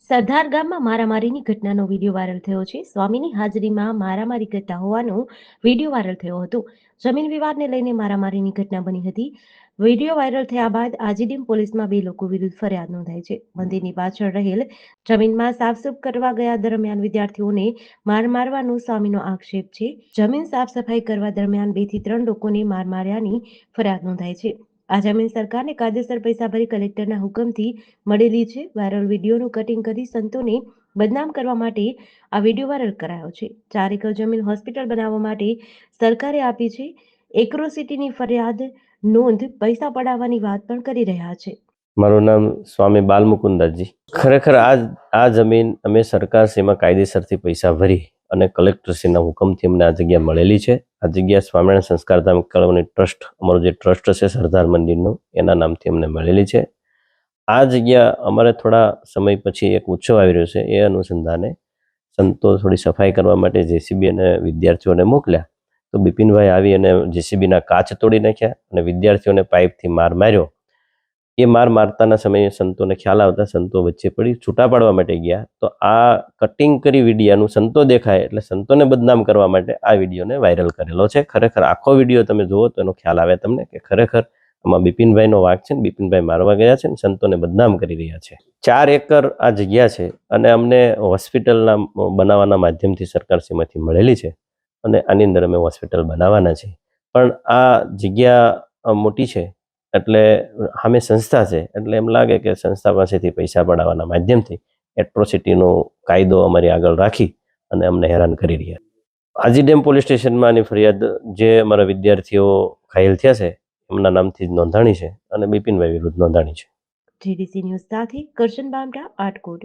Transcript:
સરદાર ગામમાં મારામારીની ઘટનાનો video viral થયો છે. સ્વામીની હાજરીમાં મારામારી કરતા હોવાનો વિડીયો વાયરલ થયો હતો. જમીન વિવાદને લઈને મારામારીની ઘટના બની હતી. વિડીયો વાયરલ થયા બાદ આજીડીમ પોલીસમાં 2 લોકો વિરુદ્ધ ફરિયાદ નોંધાઈ છે. મંદિરની પાછળ રહેલ જમીનમાં સાફસૂફ કરવા ગયા દરમિયાન વિદ્યાર્થીઓને માર મારવાનો સ્વામીનો આક્ષેપ છે. જમીન સાફ સફાઈ કરવા દરમિયાન 2 થી 3 લોકોને માર માર્યાની ફરિયાદ નોંધાઈ છે. આ જમીન સરકારને કાયદેસર પૈસા ભરી કલેક્ટરના હુકમથી મળેલી છે. વાયરલ વિડીયોનું કટિંગ કરી સંતોને બદનામ કરવા માટે આ વિડીયો વાયરલ કરાયો છે. 4 એકર જમીન હોસ્પિટલ બનાવવા માટે સરકારે આપી છે. એક્રોસિટીની ફરિયાદ નોંધ પૈસા પડાવવાની વાત પણ કરી રહ્યા છે. મારું નામ સ્વામી બાલમુકુંદાસજી. ખરેખર આ જમીન અમે સરકારશ્રીમાં કાયદેસરથી પૈસા ભરી અને કલેક્ટરશ્રીના હુકમથી અમને આ જગ્યા મળેલી છે. આ જગ્યા સ્વામિનારાયણ સંસ્કારધામ કેળવણી ટ્રસ્ટ, અમારો જે ટ્રસ્ટ છે સરદાર મંદિરનો, એના નામથી અમને મળેલી છે. આ જગ્યા અમારે થોડા સમય પછી એક ઉત્સવ આવી રહ્યો છે, એ અનુસંધાને સંતો થોડી સફાઈ કરવા માટે જેસીબી અને વિદ્યાર્થીઓને મોકલ્યા તો બિપિનભાઈ આવી અને જેસીબીના કાચ તોડી નાખ્યા અને વિદ્યાર્થીઓને પાઇપથી માર માર્યો. એ માર મારતાના સમયે સંતોને ખ્યાલ આવતા સંતો વચ્ચે પડી છૂટા પાડવા માટે ગયા. તો આ કટિંગ કરી વિડીયાનું સંતો દેખાય એટલે સંતોને બદનામ કરવા માટે આ વિડીયોને વાયરલ કરેલો છે. ખરેખર આખો વિડીયો તમે જુઓ તો એનો ખ્યાલ આવે તમને કે ખરેખર આમાં બિપિનભાઈનો વાંક છે ને બિપિનભાઈ મારવા ગયા છે ને સંતોને બદનામ કરી રહ્યા છે. 4 એકર આ જગ્યા છે અને અમને હોસ્પિટલના બનાવવાના માધ્યમથી સરકારશ્રીમાંથી મળેલી છે અને આની અંદર અમે હોસ્પિટલ બનાવવાના છે. પણ આ જગ્યા મોટી છે એટલે સામે સંસ્થા છે એટલે એમ લાગે કે સંસ્થા પાસેથી પૈસા પડાવવાના માધ્યમથી એટ્રોસિટીનો કાયદો અમારી આગળ રાખી અને અમને હેરાન કરી રહ્યા. આજીડેમ પોલીસ સ્ટેશનમાં આની ફરિયાદ જે અમારા વિદ્યાર્થીઓ ઘાયલ થયા છે એમના નામથી જ નોંધાણી છે અને બિપિનભાઈ વિરુદ્ધ નોંધાણી છે. જીડીસી ન્યૂઝ સાથે કરશન બામરા, આટકોટ.